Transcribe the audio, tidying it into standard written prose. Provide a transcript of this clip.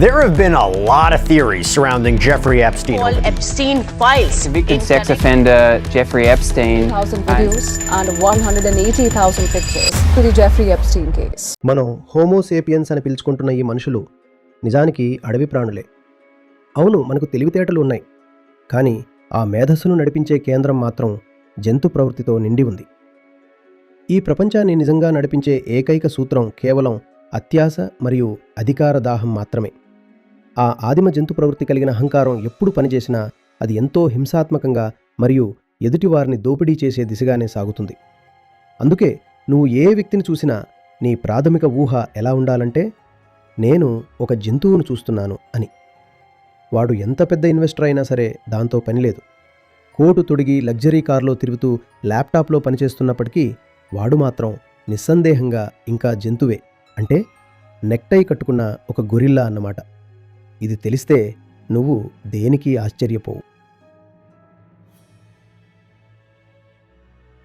There have been a lot of theories surrounding Jeffrey Epstein. All Epstein files. Convicted sex offender Jeffrey Epstein. 1,000 videos and 180,000 pictures to the Jeffrey Epstein case. మనం Homo sapiens అని పిలుచుకుంటున్న ఈ మనుషులు నిజానికి అడవి ప్రాణులే. అవును, మనకు తెలివితేటలు ఉన్నాయి, కానీ ఆ మేధస్సును నడిపించే కేంద్రం మాత్రం జంతు ప్రవృత్తితో నిండి ఉంది. ఈ ప్రపంచాన్ని నిజంగా నడిపించే ఏకైక సూత్రం కేవలం అత్యాశ మరియు అధికార దాహం మాత్రమే. ఆ ఆదిమ జంతు ప్రవృత్తి కలిగిన అహంకారం ఎప్పుడు పనిచేసినా అది ఎంతో హింసాత్మకంగా మరియు ఎదుటివారిని దోపిడీ చేసే దిశగానే సాగుతుంది. అందుకే నువ్వు ఏ వ్యక్తిని చూసినా నీ ప్రాథమిక ఊహ ఎలా ఉండాలంటే, నేను ఒక జంతువును చూస్తున్నాను అని. వాడు ఎంత పెద్ద ఇన్వెస్టర్ అయినా సరే దాంతో పనిలేదు. కోటు తొడిగి లగ్జరీ కారులో తిరుగుతూ ల్యాప్టాప్లో పనిచేస్తున్నప్పటికీ వాడు మాత్రం నిస్సందేహంగా ఇంకా జంతువే, అంటే నెక్టై కట్టుకున్న ఒక గొరిల్లా అన్నమాట. ఇది తెలిస్తే నువ్వు దేనికి ఆశ్చర్యపోవు.